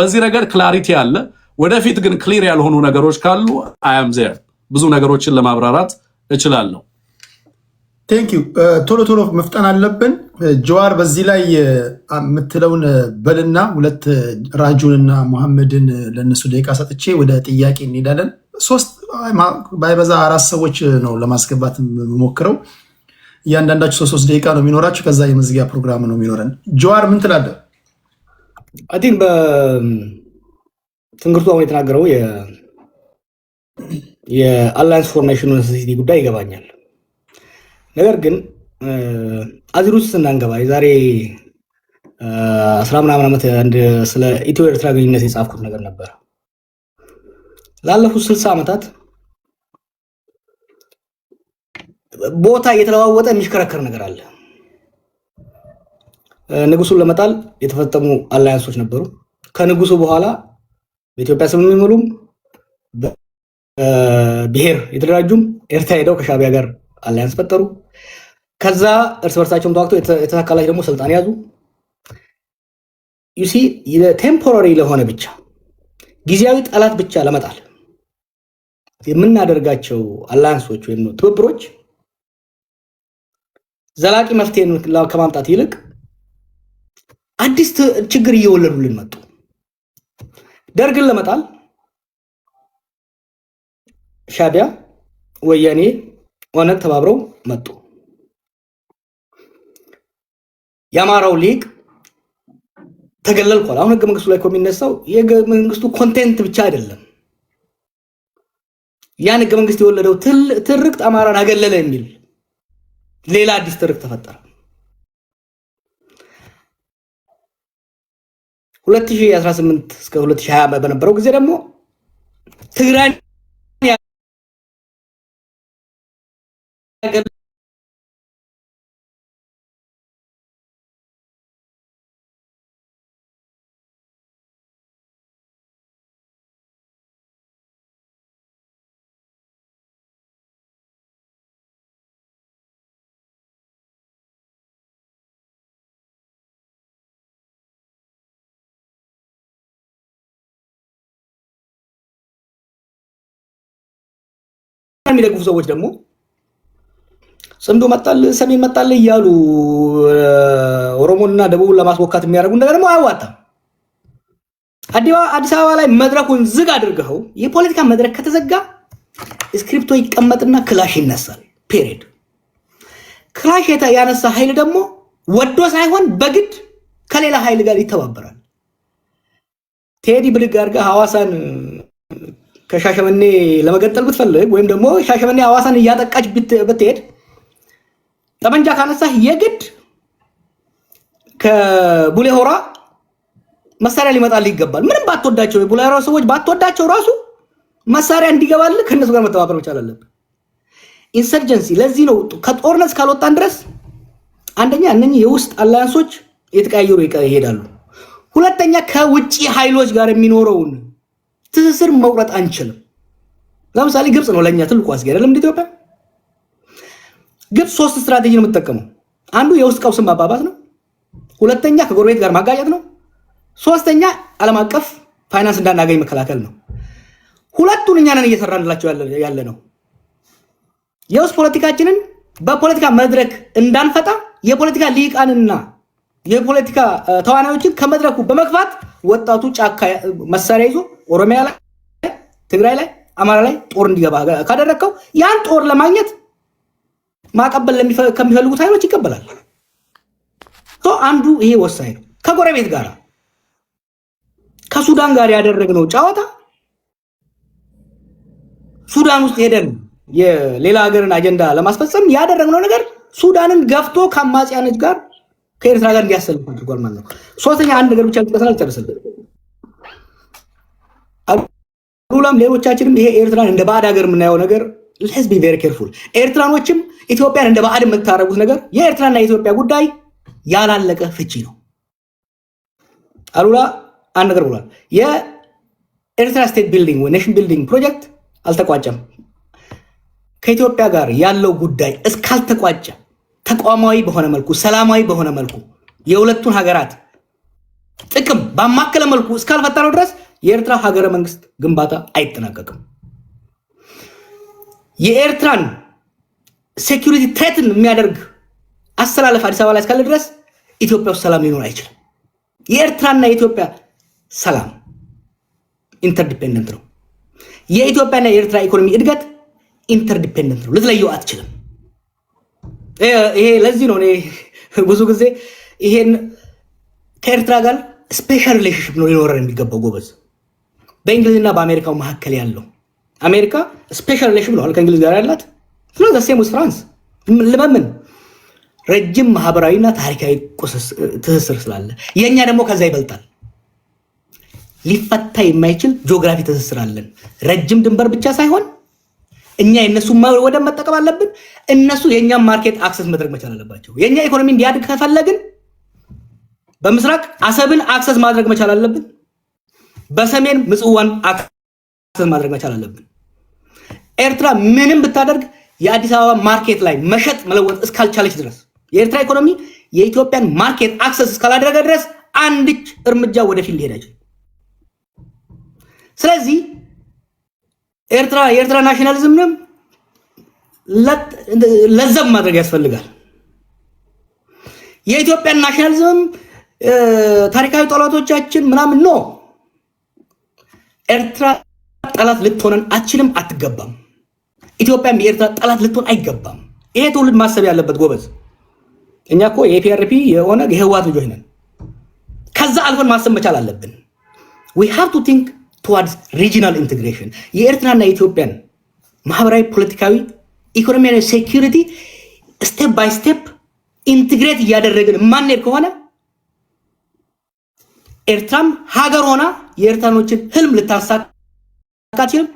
S4: በዚህ ነገር ክላሪቲ አለ። ወደፊት ግን ክሊር ያልሆኑ ነገሮች ካሉ አያም ዜር ብዙ ነገሮችን ለማብራራት እችላለሁ።
S2: ቴንክ ዩ። ቶሎ መፍጠን አለብን። ጀዋር በዚህ ላይ የምትለውን በልና ሁለት ራጁንና መሐመድን ለነሱ ደቂቃ ሰጥቼ ወደ ጥያቄ እንሄዳለን። 3 ባይበዛ 4 ሰዎች ነው ለማስገባት የምሞክረው። እያንዳንዳችሁ 3 ደቂቃ ነው የሚኖራችሁ። ከዛ የመዝጊያ ፕሮግራም ነው የሚኖረን። ጀዋር ምን ትላለህ?
S1: አይ ቲንክ ትንግርቱ አሁን የተናገረው የአላያንስ ፎር ናሽናል ሴኩሪቲ ጉዳይ ይገባኛል። ነገር ግን አዚር ውስጥ ስናንገባ የዛሬ 10 ምናምን ዓመት ስለ ኢትዮ ኤርትራ ግንኙነት የጻፍኩት ነገር ነበር። ላለፉት 60 ዓመታት ቦታ እየተለዋወጠ የሚሽከረከር ነገር አለ። ንጉሱን ለመጣል የተፈጸሙ አላያንሶች ነበሩ። ከንጉሱ በኋላ በኢትዮጵያ ስም የሚምሉም ብሔር የተደራጁም ኤርትራ ሄደው ከሻቢያ ጋር አላያንስ ፈጠሩ። ከዛ እርስ በርሳቸውም ተዋግተው የተሳካላቸው ደግሞ ስልጣን ያዙ። ዩሲ ቴምፖራሪ ለሆነ ብቻ ጊዜያዊ ጠላት ብቻ ለመጣል የምናደርጋቸው አላያንሶች ወይም ትብብሮች ዘላቂ መፍትሄን ከማምጣት ይልቅ አዲስ ችግር እየወለዱልን መጡ። ደርግን ለመጣል ሻቢያ፣ ወያኔ፣ ኦነግ ተባብረው መጡ። የአማራው ሊግ ተገለልኳል። አሁን ህገ መንግስቱ ላይ የሚነሳው የህገ መንግስቱ ኮንቴንት ብቻ አይደለም። ያን ህገ መንግስት የወለደው ትርክት አማራን አገለለ የሚል ሌላ አዲስ ትርክት ተፈጠረ። 2018 እስከ 2020 በነበረው ጊዜ ደግሞ ትግራይ የሚደግፉ ሰዎች ደግሞ ጽምዶ መጣል ሰሜን መጣል እያሉ ኦሮሞና ደቡብን ለማስወካት የሚያደርጉ ነገር ደግሞ አያዋጣም። አዲስ አበባ ላይ መድረኩን ዝግ አድርገው የፖለቲካ መድረክ ከተዘጋ ስክሪፕቶ ይቀመጥና ክላሽ ይነሳል። ፔሪድ። ክላሽ ያነሳ ኃይል ደግሞ ወዶ ሳይሆን በግድ ከሌላ ኃይል ጋር ይተባበራል። ቴዲ ብድግ አድርገህ ሐዋሳን ከሻሸመኔ ለመገጠል ብትፈልግ ወይም ደግሞ ሻሸመኔ ሐዋሳን እያጠቃች ብትሄድ ጠመንጃ ካነሳህ የግድ ከቡሌ ሆራ መሳሪያ ሊመጣልህ ይገባል። ምንም ባትወዳቸው የቡሌ ሆራ ሰዎች ባትወዳቸው ራሱ መሳሪያ እንዲገባልህ ከነሱ ጋር መተባበር መቻል አለብህ። ኢንሰርጀንሲ ለዚህ ነው ከጦርነት ካልወጣን ድረስ አንደኛ እነኚህ የውስጥ አላያንሶች የተቀያየሩ ይሄዳሉ። ሁለተኛ ከውጪ ኃይሎች ጋር የሚኖረውን ትስስር መቁረጥ አንችልም። ለምሳሌ ግብጽ ነው ለኛ ትልቁ አስጊ አይደለም? ኢትዮጵያ ግብጽ 3 ስትራቴጂ ነው የምትጠቀመው። አንዱ የውስጥ ቀውስን ማባባስ ነው። ሁለተኛ ከጎረቤት ጋር ማጋጨት ነው። ሶስተኛ ዓለም አቀፍ ፋይናንስ እንዳናገኝ መከላከል ነው። ሁለቱን እኛ ነን እየሰራንላቸው ያለ ነው። የውስጥ ፖለቲካችንን በፖለቲካ መድረክ እንዳንፈጣ የፖለቲካ ሊቃንና የፖለቲካ ተዋናዮችን ከመድረኩ በመግፋት ወጣቱ ጫካ መሳሪያ ይዞ ኦሮሚያ ላይ፣ ትግራይ ላይ፣ አማራ ላይ ጦር እንዲገባ ካደረከው ያን ጦር ለማግኘት ማቀበል ከሚፈልጉት ኃይሎች ይቀበላል። አንዱ ይሄ ወሳኝ ነው። ከጎረቤት ጋር ከሱዳን ጋር ያደረግነው ጨዋታ ሱዳን ውስጥ ሄደን የሌላ ሀገርን አጀንዳ ለማስፈጸም ያደረግነው ነገር ሱዳንን ገፍቶ ከአማጽያኖች ጋር ከኤርትራ ጋር እንዲያሰልፍ አድርጓል ማለት ነው። ሶስተኛ አንድ ነገር ብቻ ልጥቀስና ልጨርስልህ። አሉላም ሌሎቻችንም ይሄ ኤርትራን እንደ ባዕድ ሀገር የምናየው ነገር let's be very careful። ኤርትራኖችም ኢትዮጵያን እንደ ባዕድ የምታረጉት ነገር የኤርትራና የኢትዮጵያ ጉዳይ ያላለቀ ፍቺ ነው። አሉላ አንድ ነገር ብሏል። የኤርትራ ስቴት ቢልዲንግ ወይ ኔሽን ቢልዲንግ ፕሮጀክት አልተቋጨም። ከኢትዮጵያ ጋር ያለው ጉዳይ እስካልተቋጨ ተቋማዊ በሆነ መልኩ ሰላማዊ በሆነ መልኩ የሁለቱን ሀገራት ጥቅም ባማከለ መልኩ እስካልፈጠረው ድረስ የኤርትራ ሀገረ መንግስት ግንባታ አይጠናቀቅም። የኤርትራን ሴኩሪቲ ትሬትን የሚያደርግ አስተላለፍ አዲስ አበባ ላይ እስካለ ድረስ ኢትዮጵያ ውስጥ ሰላም ሊኖር አይችልም። የኤርትራና የኢትዮጵያ ሰላም ኢንተርዲፔንደንት ነው። የኢትዮጵያና የኤርትራ ኢኮኖሚ እድገት ኢንተርዲፔንደንት ነው። ልትለየው አትችልም። ይሄ ለዚህ ነው እኔ ብዙ ጊዜ ይሄን ከኤርትራ ጋር ስፔሻል ሪሌሽንሽፕ ነው ሊኖረን የሚገባው ጎበዝ። በእንግሊዝና በአሜሪካው መካከል ያለው አሜሪካ ስፔሻል ሪሌሽን ነው ከእንግሊዝ ጋር ያላት ስለዚህ ዘሴም ውስጥ ፍራንስ ለምን ረጅም ማህበራዊና ታሪካዊ ትስስር ስላለ የኛ ደግሞ ከዛ ይበልጣል። ሊፈታ የማይችል ጂኦግራፊ ትስስር አለን። ረጅም ድንበር ብቻ ሳይሆን እኛ የነሱ ወደ መጠቀም አለብን። እነሱ የኛን ማርኬት አክሰስ መድረግ መቻል አለባቸው። የኛ ኢኮኖሚ እንዲያድግ ከፈለግን በምስራቅ አሰብን አክሰስ ማድረግ መቻል አለብን። በሰሜን ምጽዋን አክሰስ ማድረግ መቻል አለብን። ኤርትራ ምንም ብታደርግ የአዲስ አበባ ማርኬት ላይ መሸጥ መለወጥ እስካልቻለች ድረስ የኤርትራ ኢኮኖሚ የኢትዮጵያን ማርኬት አክሰስ እስካላደረገ ድረስ አንድች እርምጃ ወደፊት ሊሄድ አይችልም። ስለዚህ የኤርትራ ናሽናሊዝምንም ለዘብ ማድረግ ያስፈልጋል። የኢትዮጵያን ናሽናሊዝም ታሪካዊ ጠላቶቻችን ምናምን ነው። ኤርትራ ጠላት ልትሆነን አትችልም፣ አትገባም። ኢትዮጵያም የኤርትራ ጠላት ልትሆን አይገባም። ይሄ ትውልድ ማሰብ ያለበት ጎበዝ። እኛ እኮ የፒአርፒ የሆነ የህወሓት ልጆች ነን። ከዛ አልፈን ማሰብ መቻል አለብን። we have to think towards regional integration። የኤርትራና የኢትዮጵያን ማህበራዊ፣ ፖለቲካዊ፣ ኢኮኖሚያዊ ሴኩሪቲ ስቴፕ ባይ ስቴፕ ኢንቲግሬት እያደረግን ማንሄድ ከሆነ ኤርትራም ሀገር ሆና የኤርትራኖችን ህልም ልታሳካ አትችልም።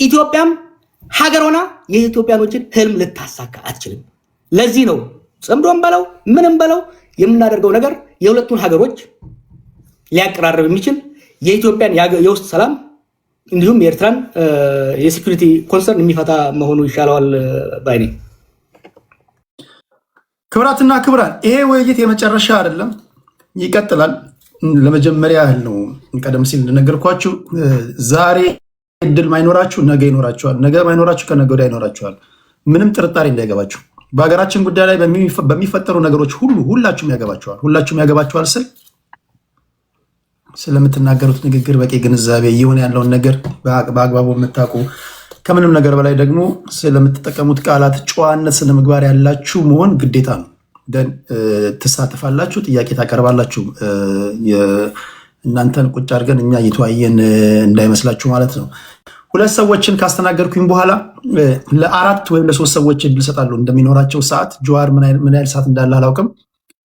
S1: ኢትዮጵያም ሀገር ሆና የኢትዮጵያኖችን ህልም ልታሳካ አትችልም። ለዚህ ነው ጽምዶም በለው ምንም በለው የምናደርገው ነገር የሁለቱን ሀገሮች ሊያቀራርብ የሚችል የኢትዮጵያን የውስጥ ሰላም እንዲሁም የኤርትራን የሴኩሪቲ ኮንሰርን የሚፈታ መሆኑ ይሻለዋል ባይ ነኝ።
S2: ክብራትና ክብራን፣ ይሄ ውይይት የመጨረሻ አይደለም፣ ይቀጥላል። ለመጀመሪያ ያህል ነው። ቀደም ሲል እንደነገርኳችሁ ዛሬ እድል ማይኖራችሁ ነገ ይኖራችኋል፣ ነገ ማይኖራችሁ ከነገ ወዲያ ይኖራችኋል። ምንም ጥርጣሬ እንዳይገባችሁ። በሀገራችን ጉዳይ ላይ በሚፈጠሩ ነገሮች ሁላችሁም ያገባችኋል። ሁላችሁም ያገባችኋል ስል ስለምትናገሩት ንግግር በቂ ግንዛቤ ይሁን ያለውን ነገር በአግባቡ የምታውቁ ከምንም ነገር በላይ ደግሞ ስለምትጠቀሙት ቃላት ጨዋነት፣ ስነ ምግባር ያላችሁ መሆን ግዴታ ነው። ትሳተፋላችሁ፣ ጥያቄ ታቀርባላችሁ። እናንተን ቁጭ አድርገን እኛ እየተወያየን እንዳይመስላችሁ ማለት ነው። 2 ሰዎችን ካስተናገርኩኝ በኋላ ለ4 ወይም ለ3 ሰዎች እድል እሰጣለሁ እንደሚኖራቸው ሰዓት። ጀዋር ምን ያህል ሰዓት እንዳለ አላውቅም።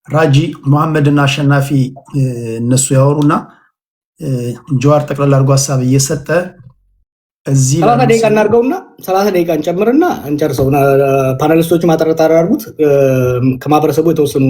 S2: ራጂ መሐመድና አሸናፊ እነሱ ያወሩና ጀዋር ጠቅላላ አድርጎ ሀሳብ እየሰጠ እዚህ
S1: 30 ደቂቃ እናድርገውና 30 ደቂቃ እንጨምርና እንጨርሰው። ፓናሊስቶቹ ማጠረጣሪ አድርጉት። ከማህበረሰቡ የተወሰኑ